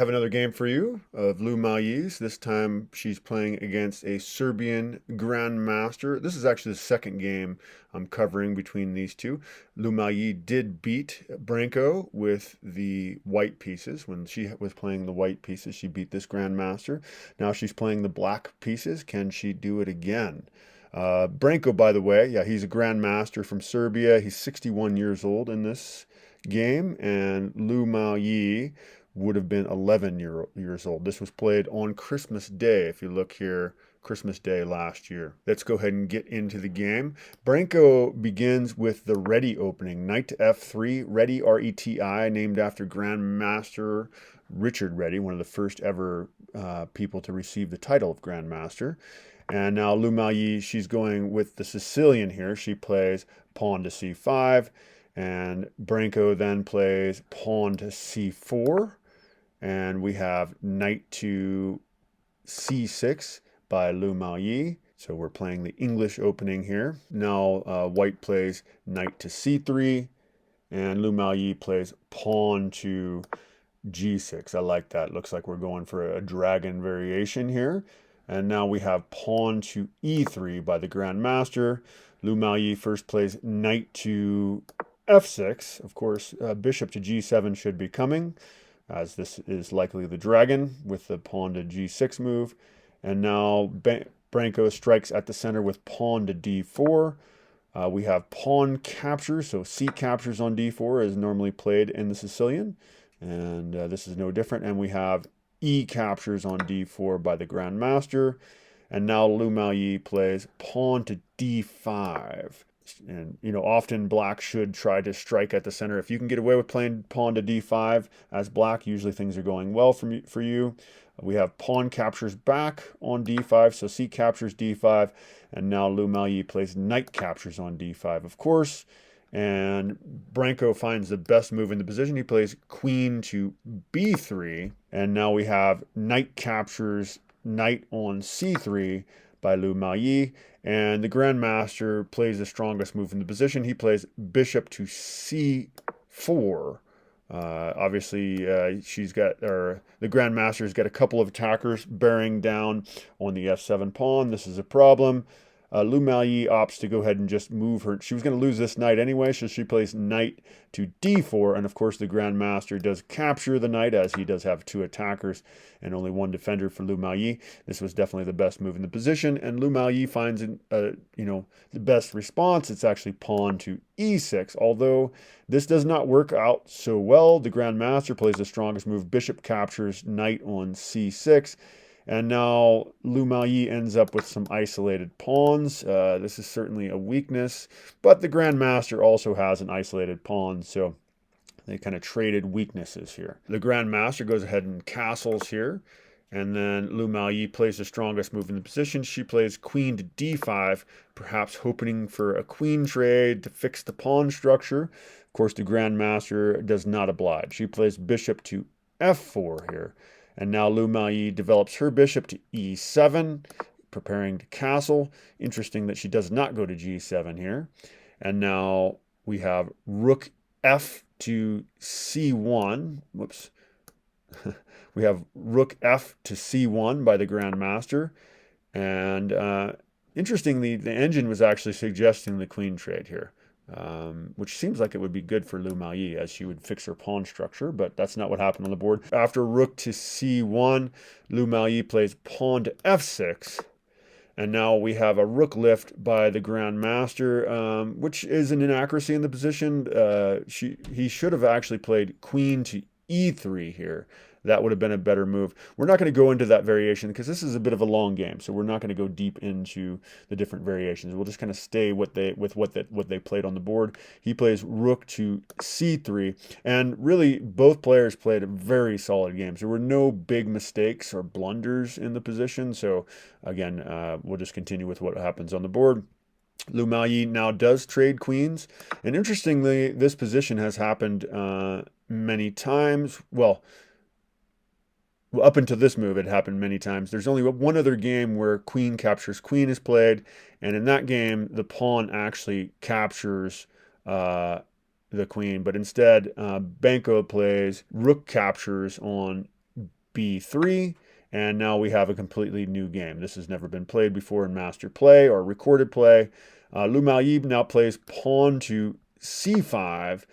Have another game for you of Miaoyi's. This time she's playing against a Serbian grandmaster. This is actually the second game I'm covering between these two. Miaoyi did beat Branko with the white pieces. When she was playing the white pieces, she beat this grandmaster. Now she's playing the black pieces. Can she do it again? Branko, by the way, yeah, he's a grandmaster from Serbia. He's 61 years old in this game, and Miaoyi would have been 11 years old. This was played on Christmas Day. If you look here, Christmas Day last year. Let's go ahead and get into the game. Branko begins with the ready opening. Knight to f3, ready, R-E-T-I, named after Grandmaster Richard Reddy, one of the first ever people to receive the title of Grandmaster. And now Miaoyi, she's going with the Sicilian here. She plays pawn to c5, and Branko then plays pawn to c4. And we have knight to c6 by Miaoyi. So we're playing the English opening here. Now white plays knight to c3, and Miaoyi plays pawn to g6. I like that. Looks like we're going for a dragon variation here. And now we have pawn to e3 by the grandmaster. Miaoyi first plays knight to f6. Of course, bishop to g7 should be coming, as this is likely the dragon with the pawn to g6 move. And now Branko strikes at the center with pawn to d4. We have pawn capture, so c captures on d4 is normally played in the Sicilian, and this is no different. And we have e captures on d4 by the grandmaster. And now Miaoyi plays pawn to d5. And, often black should try to strike at the center. If you can get away with playing pawn to d5 as black, usually things are going well for you. We have pawn captures back on d5, so c captures d5. And now Miaoyi plays knight captures on d5, of course. And Branko finds the best move in the position. He plays queen to b3. And now we have knight captures knight on c3 by Miaoyi. And the grandmaster plays the strongest move in the position. He plays bishop to c4. Obviously, the grandmaster's got a couple of attackers bearing down on the f7 pawn. This is a problem. Miaoyi opts to go ahead and just move her. She was going to lose this knight anyway, so she plays knight to d4. And of course, the grandmaster does capture the knight, as he does have two attackers and only one defender for Miaoyi. This was definitely the best move in the position, and Miaoyi finds the best response. It's actually pawn to e6. Although this does not work out so well, the grandmaster plays the strongest move. Bishop captures knight on c6. And now Miaoyi ends up with some isolated pawns. This is certainly a weakness, but the grandmaster also has an isolated pawn, so they kind of traded weaknesses here. The grandmaster goes ahead and castles here, and then Miaoyi plays the strongest move in the position. She plays queen to d5, perhaps hoping for a queen trade to fix the pawn structure. Of course, the grandmaster does not oblige. She plays bishop to f4 here. And now Miaoyi develops her bishop to e7, preparing to castle. Interesting that she does not go to g7 here. And now we have rook f to c1. Whoops. We have rook f to c1 by the grandmaster. And interestingly, the engine was actually suggesting the queen trade here. Which seems like it would be good for Miaoyi, as she would fix her pawn structure, but that's not what happened on the board. After rook to c1, Miaoyi plays pawn to f6, and now we have a rook lift by the grandmaster, which is an inaccuracy in the position. He should have actually played queen to e3 here. That would have been a better move. We're not going to go into that variation because this is a bit of a long game, so we're not going to go deep into the different variations. We'll just kind of stay with what they played on the board. He plays rook to c3, and really both players played a very solid game. So there were no big mistakes or blunders in the position. So again, we'll just continue with what happens on the board. Miaoyi now does trade queens, and interestingly, this position has happened many times. Well, up until this move, it happened many times. There's only one other game where queen captures queen is played, and in that game, the pawn actually captures the queen, but instead, Branko plays rook captures on b3, and now we have a completely new game. This has never been played before in master play or recorded play. Lu Miaoyi now plays pawn to c5,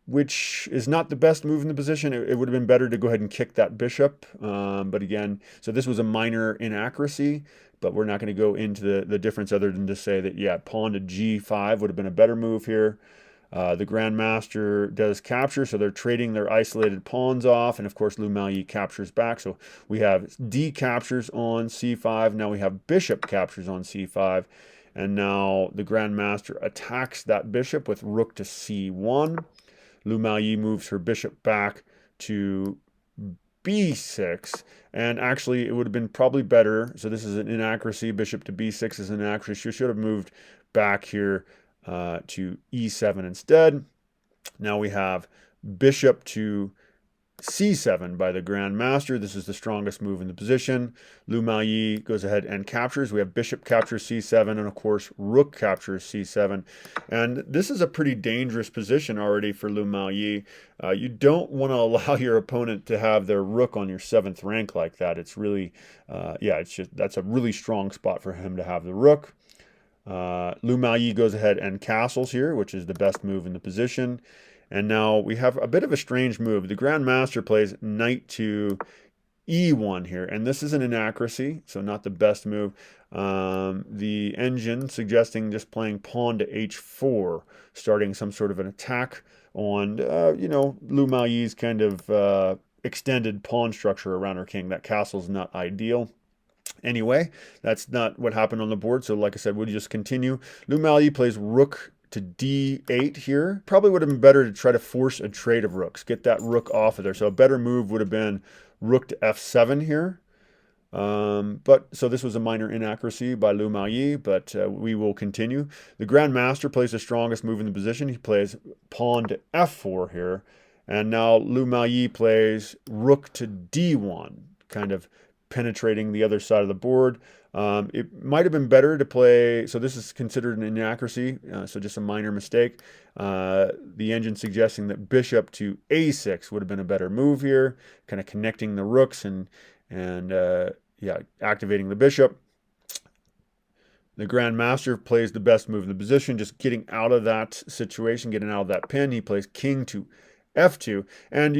which is not the best move in the position. It would have been better to go ahead and kick that bishop. But again, so this was a minor inaccuracy, but we're not going to go into the difference other than to say that, yeah, pawn to g5 would have been a better move here. The grandmaster does capture, so they're trading their isolated pawns off, and of course Lu Miaoyi captures back. So we have d captures on c5. Now we have bishop captures on c5, and now the grandmaster attacks that bishop with rook to c1. Lu Miaoyi moves her bishop back to b6, and actually it would have been probably better. So this is an inaccuracy. Bishop to b6 is an inaccuracy. She should have moved back here to e7 instead. Now we have bishop to c7 by the grandmaster. This is the strongest move in the position. Lu Miaoyi goes ahead and captures. We have bishop captures c7, and of course rook captures c7. And this is a pretty dangerous position already for Lu Miaoyi. You don't want to allow your opponent to have their rook on your 7th rank like that. It's really, that's a really strong spot for him to have the rook. Lu Miaoyi goes ahead and castles here, which is the best move in the position. And now we have a bit of a strange move. The grandmaster plays knight to e1 here, and this is an inaccuracy, so not the best move. The engine suggesting just playing pawn to h4, starting some sort of an attack on, Lu Miaoyi's kind of extended pawn structure around her king. That castle's not ideal. Anyway, that's not what happened on the board, so like I said, we'll just continue. Lu Miaoyi plays rook to d8 here. Probably would have been better to try to force a trade of rooks, get that rook off of there. So a better move would have been rook to f7 here. So this was a minor inaccuracy by Lu Miaoyi, but we will continue. The grandmaster plays the strongest move in the position. He plays pawn to f4 here. And now Lu Miaoyi plays rook to d1, kind of penetrating the other side of the board. It might have been better to play, so this is considered an inaccuracy, so just a minor mistake. The engine suggesting that bishop to a6 would have been a better move here, kind of connecting the rooks and activating the bishop. The grandmaster plays the best move in the position, just getting out of that situation, getting out of that pin. He plays king to f2, and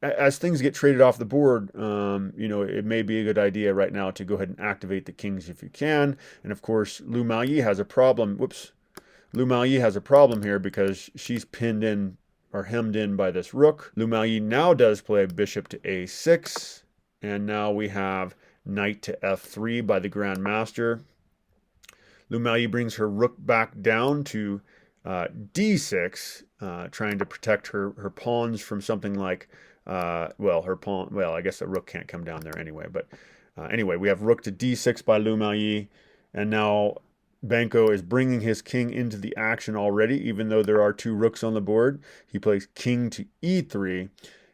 as things get traded off the board, it may be a good idea right now to go ahead and activate the kings if you can. And of course, Lu Miaoyi has a problem. Lu Miaoyi has a problem here because she's pinned in or hemmed in by this rook. Lu Miaoyi now does play bishop to a6, and now we have knight to f3 by the grandmaster. Lu Miaoyi brings her rook back down to d6, trying to protect her pawns from something like, her pawn, I guess the rook can't come down there anyway. But anyway, we have rook to d6 by Lu Miaoyi, and now Branko is bringing his king into the action already, even though there are 2 rooks on the board. He plays king to e3,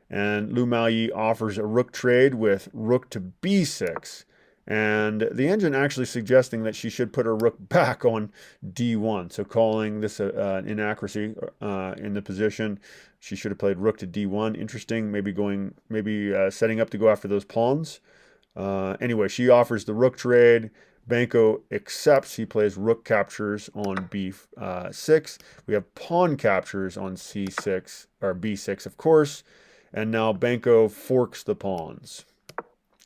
and Lu Miaoyi offers a rook trade with rook to b6. And the engine actually suggesting that she should put her rook back on d1. So calling this an inaccuracy in the position. She should have played rook to d1. Interesting. Maybe setting up to go after those pawns. Anyway, she offers the rook trade. Branko accepts. He plays rook captures on b6. We have pawn captures on c6 or b6, of course. And now Branko forks the pawns.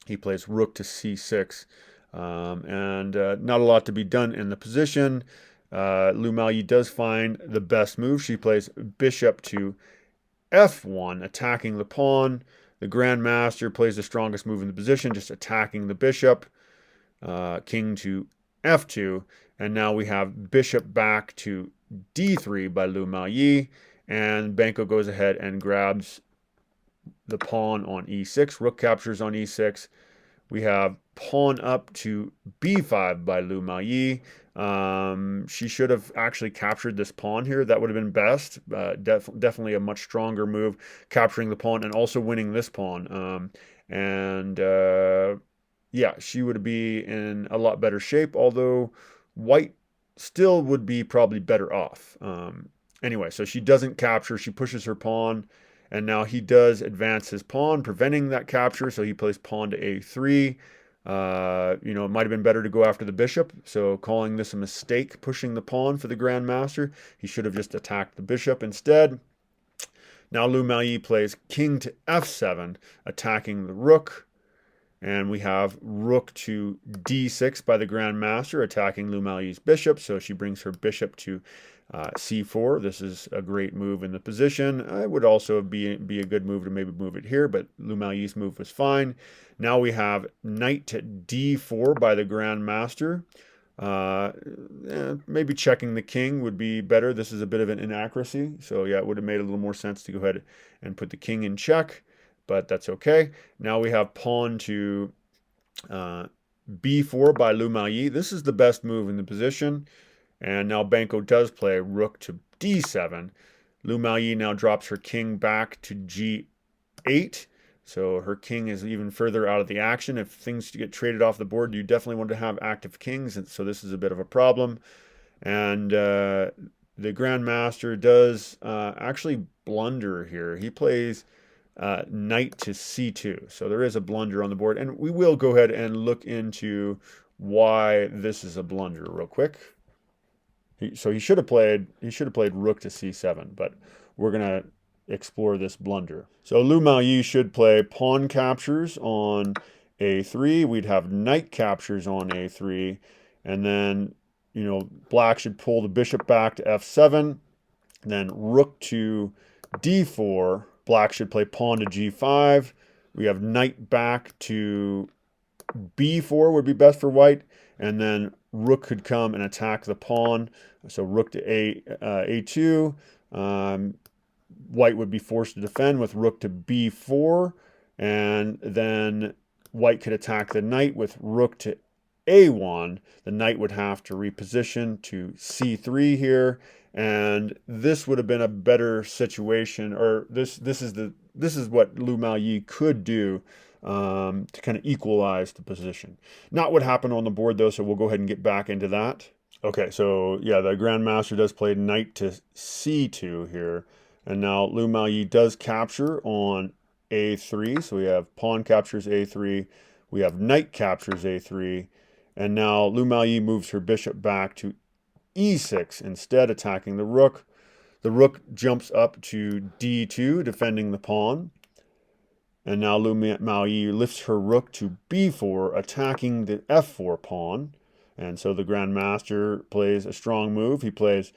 He plays rook to c6, and not a lot to be done in the position. Lu Miaoyi does find the best move. She plays bishop to f1, attacking the pawn. The grandmaster plays the strongest move in the position, just attacking the bishop. King to f2, and now we have bishop back to d3 by Lu Miaoyi, and Branko goes ahead and grabs the pawn on e6, rook captures on e6. We have pawn up to b5 by Lu Miaoyi. She should have actually captured this pawn here. That would have been best. Definitely a much stronger move, capturing the pawn and also winning this pawn. She would be in a lot better shape, although white still would be probably better off. Anyway, so she doesn't capture. She pushes her pawn, And now he does advance his pawn, preventing that capture. So he plays pawn to a3. You know, it might have been better to go after the bishop. So calling this a mistake, pushing the pawn for the grandmaster. He should have just attacked the bishop instead. Now Lu Miaoyi plays king to f7, attacking the rook. And we have rook to d6 by the grandmaster, attacking Lu Miaoyi's bishop. So she brings her bishop to c4. This is a great move in the position. It would also be a good move to maybe move it here, but Lu Miaoyi's move was fine. Now we have knight to d4 by the grandmaster. Maybe checking the king would be better. This is a bit of an inaccuracy. So yeah, it would have made a little more sense to go ahead and put the king in check, but that's okay. Now we have pawn to b4 by Lu Miaoyi. This is the best move in the position. And now Branko does play rook to d7. Lu Miaoyi now drops her king back to g8. So her king is even further out of the action. If things get traded off the board, you definitely want to have active kings. And so this is a bit of a problem. And the grandmaster does actually blunder here. He plays knight to c2. So there is a blunder on the board. And we will go ahead and look into why this is a blunder real quick. So he should have played rook to c7, but we're going to explore this blunder. So Lu Miaoyi should play pawn captures on a3. We'd have knight captures on a3, and then, you know, black should pull the bishop back to f7, then rook to d4. Black should play pawn to g5. We have knight back to b4 would be best for white, and then rook could come and attack the pawn. So rook to a2. White would be forced to defend with rook to b4, and then white could attack the knight with rook to a1. The knight would have to reposition to c3 here, and this would have been a better situation, or this is what Lu Miaoyi could do to kind of equalize the position. Not what happened on the board though, so we'll go ahead and get back into that. Okay, so yeah, the grandmaster does play knight to c2 here. And now Lu Miaoyi does capture on a3. So we have pawn captures a3. We have knight captures a3. And now Lu Miaoyi moves her bishop back to e6, instead attacking the rook. The rook jumps up to d2, defending the pawn. And now Lu Miaoyi lifts her rook to b4, attacking the f4 pawn. And so the grandmaster plays a strong move. He plays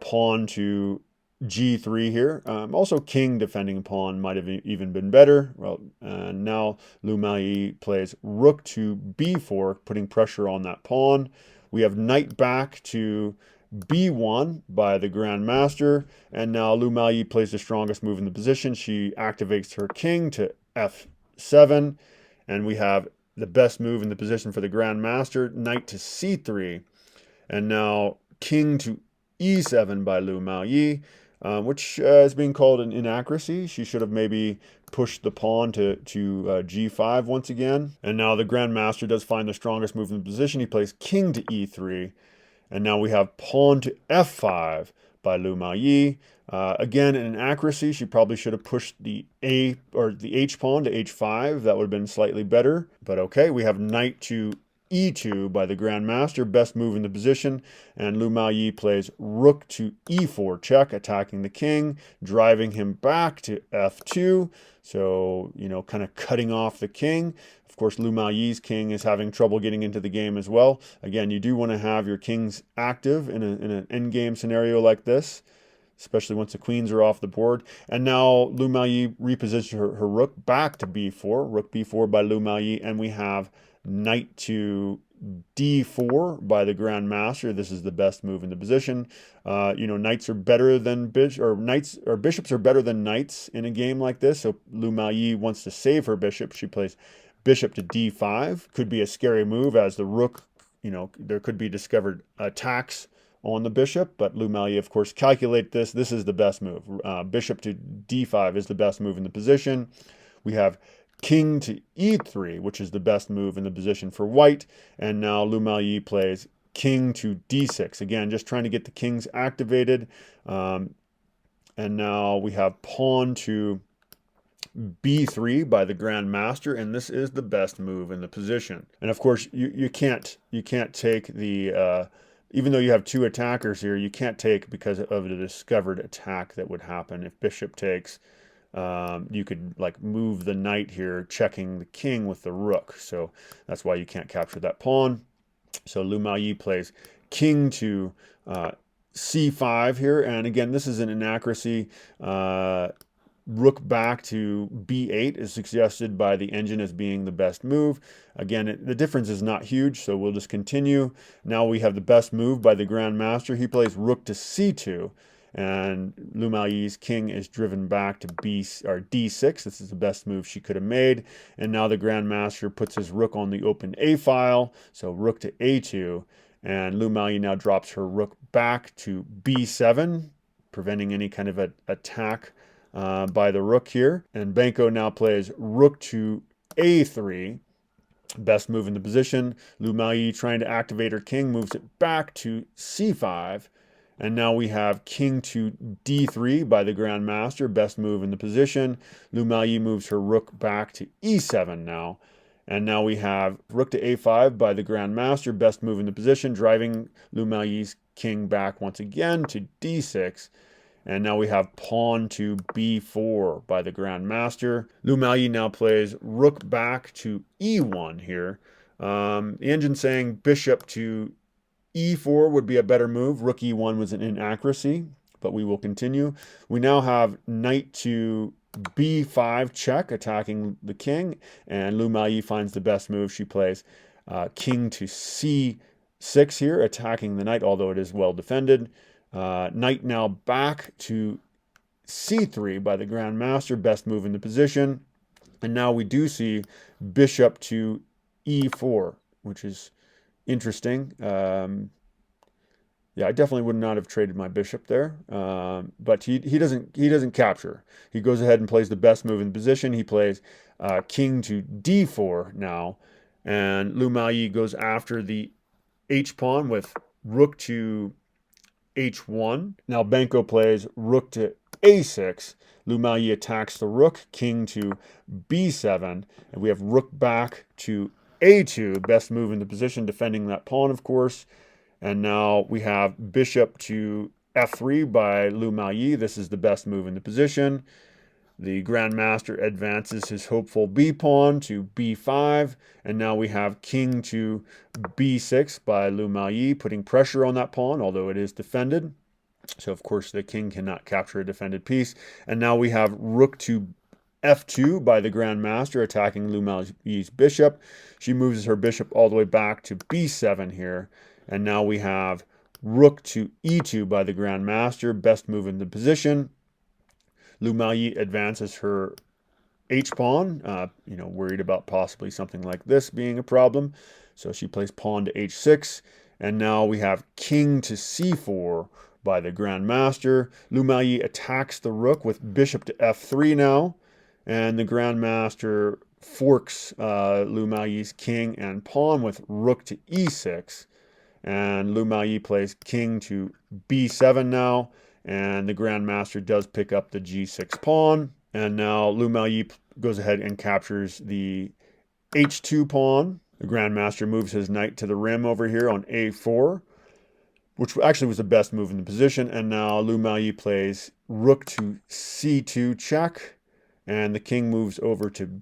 pawn to g3 here. Also king defending pawn might have even been better. Well, now Lu Miaoyi plays rook to b4, putting pressure on that pawn. We have knight back to b1 by the grandmaster, and now Lu Miaoyi plays the strongest move in the position. She activates her king to f7, and we have the best move in the position for the grandmaster, knight to c3, and now king to e7 by Lu Miaoyi, which is being called an inaccuracy. She should have maybe pushed the pawn to g5 once again. And now the grandmaster does find the strongest move in the position. He plays king to e3, and now we have pawn to f5 by Lu Miaoyi. Again, an inaccuracy. She probably should have pushed the h pawn to h5. That would have been slightly better. But okay, we have knight to e2 by the grandmaster, best move in the position, and Lu Miaoyi plays rook to e4 check, attacking the king, driving him back to f2. So, you know, kind of cutting off the king. Of course, Lu Miaoyi's king is having trouble getting into the game as well. Again, you do want to have your kings active in an endgame scenario like this, especially once the queens are off the board. And now Lu Miaoyi repositions her rook back to b4, rook b4 by Lu Miaoyi, and we have knight to d4 by the grandmaster. This is the best move in the position. You know, knights are better than bishops are better than knights in a game like this. So Lu Miaoyi wants to save her bishop. She plays bishop to d5. Could be a scary move, as the rook, you know, there could be discovered attacks on the bishop, but Lu Miaoyi, of course, calculate this. This is the best move. Bishop to d5 is the best move in the position. We have king to e3, which is the best move in the position for white. And now Lu Miaoyi plays king to d6. Again, just trying to get the kings activated. And now we have pawn to b3 by the grandmaster, and this is the best move in the position. And of course, you can't take the even though you have two attackers here, you can't take because of the discovered attack that would happen if bishop takes. You could like move the knight here, checking the king with the rook. So that's why you can't capture that pawn. So Miaoyi plays king to c5 here, and again, this is an inaccuracy. Rook back to b8 is suggested by the engine as being the best move. Again, the difference is not huge, so we'll just continue. Now we have the best move by the grandmaster. He plays rook to c2, and Miaoyi's king is driven back to d6. This is the best move she could have made. And now the grandmaster puts his rook on the open a file, so rook to a2, and Miaoyi now drops her rook back to b7, preventing any kind of attack by the rook here. And Branko now plays rook to a3, best move in the position. Miaoyi, trying to activate her king, moves it back to c5. And now we have king to d3 by the grandmaster, best move in the position. Miaoyi moves her rook back to e7 now. And now we have rook to a5 by the grandmaster, best move in the position, driving Miaoyi's king back once again to d6. And now we have pawn to b4 by the grandmaster. Miaoyi now plays rook back to e1 here. The engine saying bishop to e4 would be a better move. Rook e1 was an inaccuracy, but we will continue. We now have knight to b5 check, attacking the king, and Miaoyi finds the best move. She plays king to c6 here, attacking the knight, although it is well defended. Knight now back to c3 by the grandmaster, best move in the position. And now we do see bishop to e4, which is interesting. Yeah, I definitely would not have traded my bishop there, but he doesn't capture. He goes ahead and plays the best move in the position. He plays king to d4 now, and Miaoyi goes after the h pawn with rook to h1. Now Branko plays rook to a6. Miaoyi attacks the rook, king to b7, and we have rook back to a2, best move in the position, defending that pawn, of course. And now we have bishop to f3 by Miaoyi. This is the best move in the position. The grandmaster advances his hopeful b pawn to b5, and now we have king to b6 by Miaoyi, putting pressure on that pawn, although it is defended. So of course the king cannot capture a defended piece. And now we have rook to f2 by the grandmaster, attacking Miaoyi's bishop. She moves her bishop all the way back to b7 here, and now we have rook to e2 by the grandmaster, best move in the position. Miaoyi advances her h-pawn, worried about possibly something like this being a problem. So she plays pawn to h6, and now we have king to c4 by the grandmaster. Miaoyi attacks the rook with bishop to f3 now, and the grandmaster forks Miaoyi's king and pawn with rook to e6. And Miaoyi plays king to b7 now, and the grandmaster does pick up the g6 pawn. And now Miaoyi goes ahead and captures the h2 pawn. The grandmaster moves his knight to the rim over here on a4, which actually was the best move in the position. And now Miaoyi plays rook to c2 check, and the king moves over to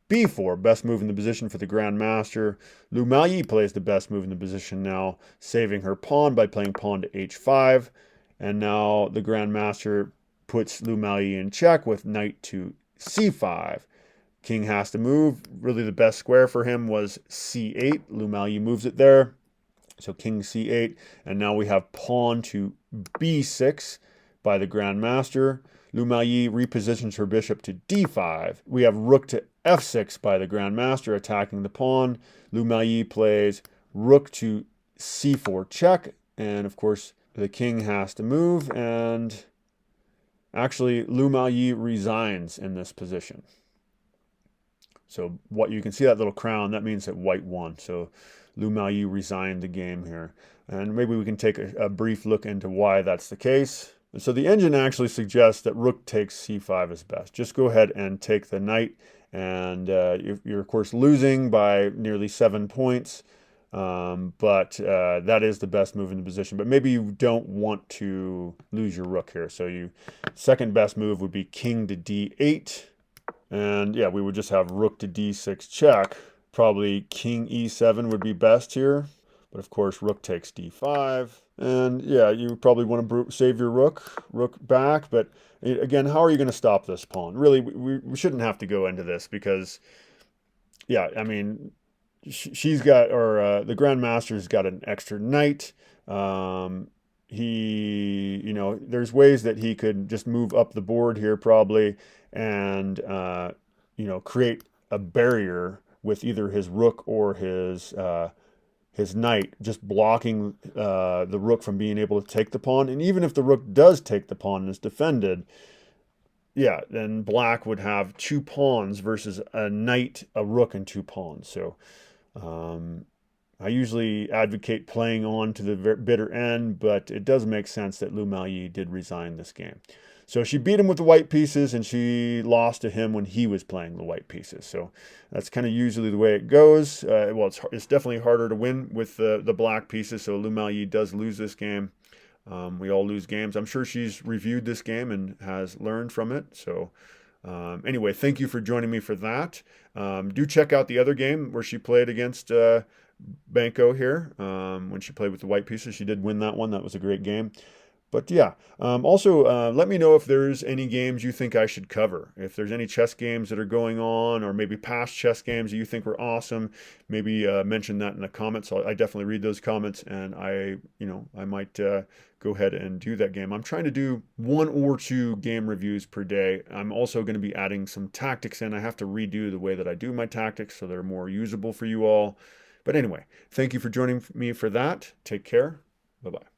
b4, best move in the position for the grandmaster. Miaoyi plays the best move in the position now, saving her pawn by playing pawn to h5. And now the grandmaster puts Miaoyi in check with knight to c5. King has to move. Really the best square for him was c8. Miaoyi moves it there. So king c8. And now we have pawn to b6 by the grandmaster. Miaoyi repositions her bishop to d5. We have rook to f6 by the grandmaster, attacking the pawn. Miaoyi plays rook to c4 check. And of course, the king has to move, and actually Miaoyi resigns in this position. So what you can see that little crown, that means that white won. So Miaoyi resigned the game here. And maybe we can take a brief look into why that's the case. So the engine actually suggests that rook takes c5 is best. Just go ahead and take the knight, and you're of course losing by nearly 7 points, but that is the best move in the position. But maybe you don't want to lose your rook here. So you second best move would be king to d8, and yeah, we would just have rook to d6 check. Probably king e7 would be best here, but of course rook takes d5. And yeah, you probably want to save your rook back, but again, how are you going to stop this pawn? Really, we shouldn't have to go into this because, yeah, I mean, she's got, or the grandmaster's got an extra knight. There's ways that he could just move up the board here probably, and create a barrier with either his rook or his knight, just blocking the rook from being able to take the pawn. And even if the rook does take the pawn and is defended, yeah, then black would have two pawns versus a knight, a rook, and two pawns. So um, I usually advocate playing on to the bitter end, but it does make sense that Miaoyi did resign this game. So she beat him with the white pieces, and she lost to him when he was playing the white pieces. So that's kind of usually the way it goes. Well, it's definitely harder to win with the black pieces, so Miaoyi does lose this game. We all lose games. I'm sure she's reviewed this game and has learned from it. So anyway, thank you for joining me for that. Do check out the other game where she played against Branko here. When she played with the white pieces, she did win that one. That was a great game. But yeah, also let me know if there's any games you think I should cover. If there's any chess games that are going on, or maybe past chess games that you think were awesome, maybe mention that in the comments. I definitely read those comments, and I might go ahead and do that game. I'm trying to do 1 or 2 game reviews per day. I'm also going to be adding some tactics in. I have to redo the way that I do my tactics so they're more usable for you all. But anyway, thank you for joining me for that. Take care. Bye-bye.